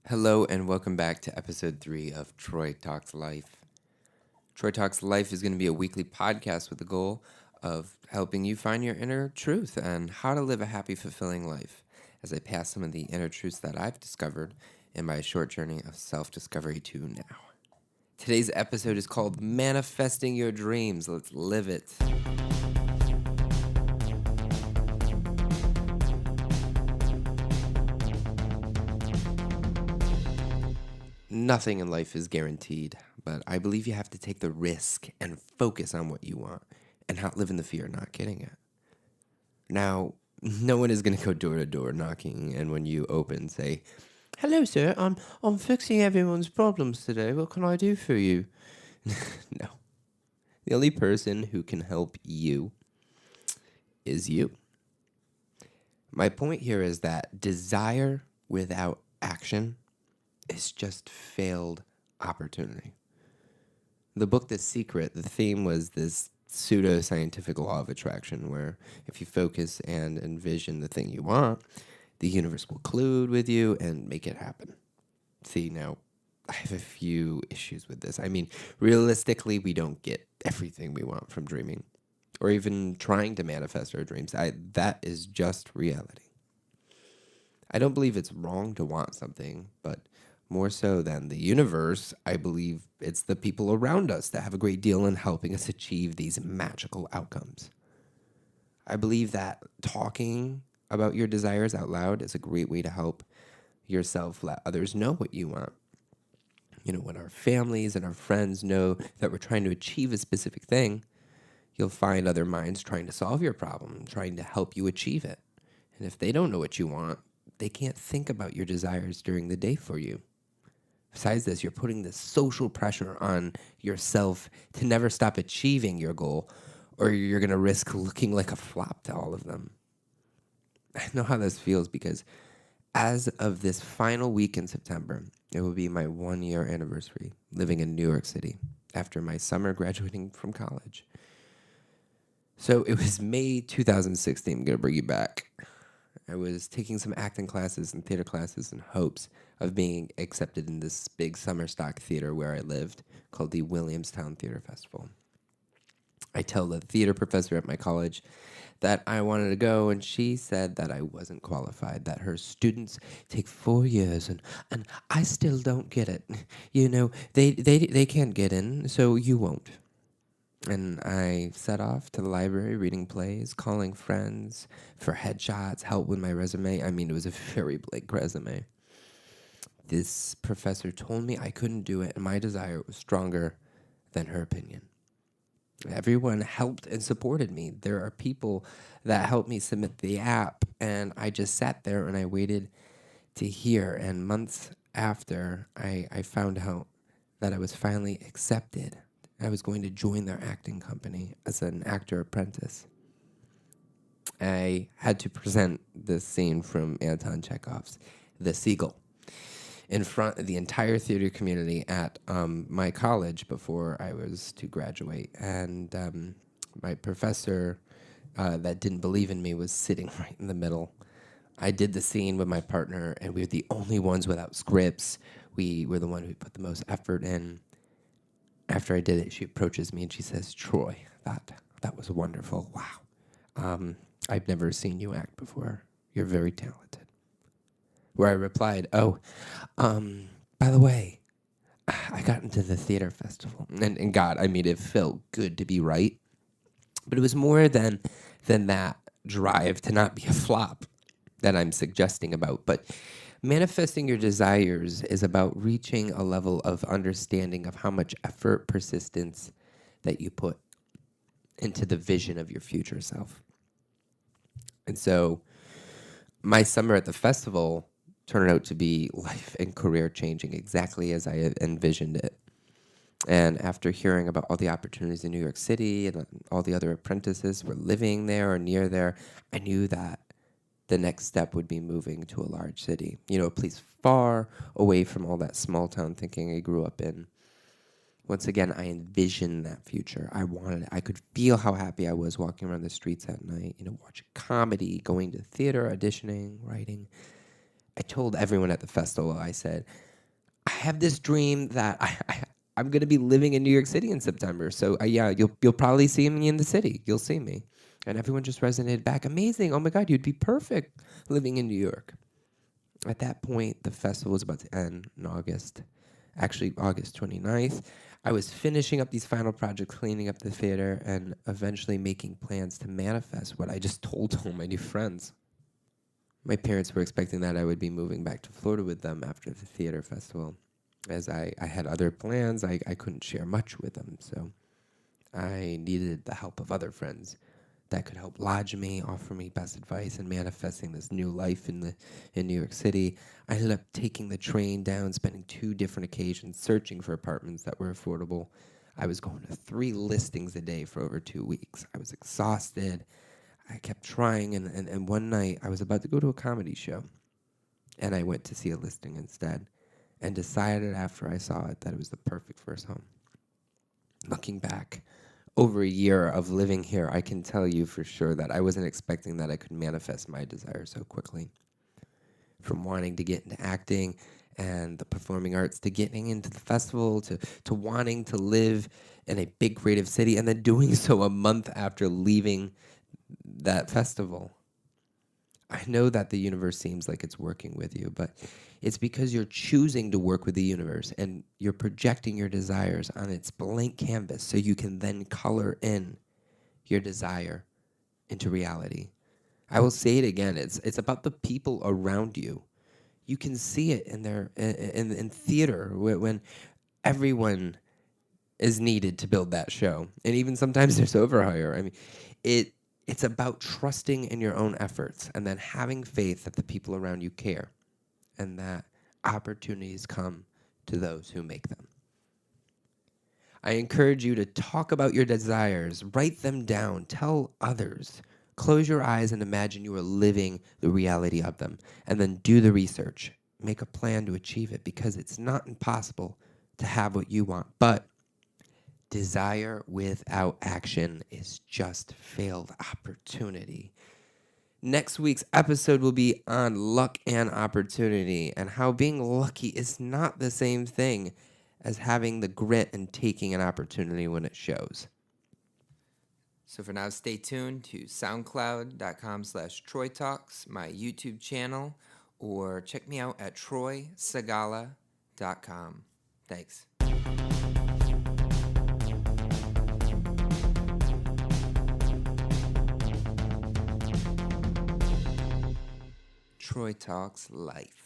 Hello and welcome back to episode 3 of Troy Talks Life. Troy Talks Life is going to be a weekly podcast with the goal of helping you find your inner truth and how to live a happy, fulfilling life as I pass some of the inner truths that I've discovered in my short journey of self-discovery to now. Today's episode is called Manifesting Your Dreams. Let's live it. Nothing in life is guaranteed, but I believe you have to take the risk and focus on what you want and not live in the fear of not getting it. Now, no one is going to go door to door knocking, and when you open, say, "Hello, sir, I'm fixing everyone's problems today. What can I do for you?" No. The only person who can help you is you. My point here is that desire without action is just failed opportunity. The book The Secret, the theme was this pseudo-scientific law of attraction where if you focus and envision the thing you want, the universe will collude with you and make it happen. See, now, I have a few issues with this. I mean, realistically, we don't get everything we want from dreaming or even trying to manifest our dreams. That is just reality. I don't believe it's wrong to want something, but more so than the universe, I believe it's the people around us that have a great deal in helping us achieve these magical outcomes. I believe that talking about your desires out loud is a great way to help yourself let others know what you want. You know, when our families and our friends know that we're trying to achieve a specific thing, you'll find other minds trying to solve your problem, trying to help you achieve it. And if they don't know what you want, they can't think about your desires during the day for you. Besides this, you're putting this social pressure on yourself to never stop achieving your goal, or you're going to risk looking like a flop to all of them. I know how this feels because as of this final week in September, it will be my 1-year anniversary living in New York City after my summer graduating from college. So it was May 2016. I'm going to bring you back. I was taking some acting classes and theater classes in hopes of being accepted in this big summer stock theater where I lived called the Williamstown Theater Festival. I tell the theater professor at my college that I wanted to go, and she said that I wasn't qualified, that her students take 4 years, and I still don't get it. You know, they can't get in, so you won't. And I set off to the library reading plays, calling friends for headshots, help with my resume. I mean, it was a very blank resume. This professor told me I couldn't do it, and my desire was stronger than her opinion. Everyone helped and supported me. There are people that helped me submit the app, and I just sat there and I waited to hear. And months after, I found out that I was finally accepted. I was going to join their acting company as an actor apprentice. I had to present this scene from Anton Chekhov's The Seagull in front of the entire theater community at my college before I was to graduate. And my professor that didn't believe in me was sitting right in the middle. I did the scene with my partner, and we were the only ones without scripts. We were the one who put the most effort in. After I did it, she approaches me and she says, "Troy, that was wonderful. Wow. I've never seen you act before. You're very talented." Where I replied, "Oh, by the way, I got into the theater festival." And God, I mean, it felt good to be right. But it was more than that drive to not be a flop that I'm suggesting about. But manifesting your desires is about reaching a level of understanding of how much effort, persistence that you put into the vision of your future self. And so my summer at the festival turned out to be life and career changing exactly as I had envisioned it. And after hearing about all the opportunities in New York City and all the other apprentices were living there or near there, I knew that the next step would be moving to a large city, you know, a place far away from all that small town thinking I grew up in. Once again, I envisioned that future. I wanted it. I could feel how happy I was walking around the streets at night, you know, watching comedy, going to theater, auditioning, writing. I told everyone at the festival, I said, I have this dream that I'm going to be living in New York City in September. So yeah, you'll probably see me in the city. You'll see me. And everyone just resonated back. Amazing. Oh my God, you'd be perfect living in New York. At that point, the festival was about to end in August, actually August 29th. I was finishing up these final projects, cleaning up the theater, and eventually making plans to manifest what I just told all my new friends. My parents were expecting that I would be moving back to Florida with them after the theater festival. As I had other plans, I couldn't share much with them, so I needed the help of other friends that could help lodge me, offer me best advice, and manifesting this new life in New York City. I ended up taking the train down, spending 2 different occasions searching for apartments that were affordable. I was going to 3 listings a day for over 2 weeks. I was exhausted. I kept trying, and one night I was about to go to a comedy show, and I went to see a listing instead, and decided after I saw it that it was the perfect first home. Looking back, over a year of living here, I can tell you for sure that I wasn't expecting that I could manifest my desire so quickly. From wanting to get into acting and the performing arts to getting into the festival to wanting to live in a big creative city and then doing so a month after leaving that festival. I know that the universe seems like it's working with you, but it's because you're choosing to work with the universe and you're projecting your desires on its blank canvas so you can then color in your desire into reality. I will say it again. It's about the people around you. You can see it in theater when everyone is needed to build that show, and even sometimes there's overhire. I mean, it's about trusting in your own efforts and then having faith that the people around you care and that opportunities come to those who make them. I encourage you to talk about your desires, write them down, tell others. Close your eyes and imagine you are living the reality of them, and then do the research. Make a plan to achieve it because it's not impossible to have what you want, but desire without action is just failed opportunity. Next week's episode will be on luck and opportunity and how being lucky is not the same thing as having the grit and taking an opportunity when it shows. So for now, stay tuned to soundcloud.com/Troy Talks, my YouTube channel, or check me out at troysegala.com. Thanks. Troy Talks Life.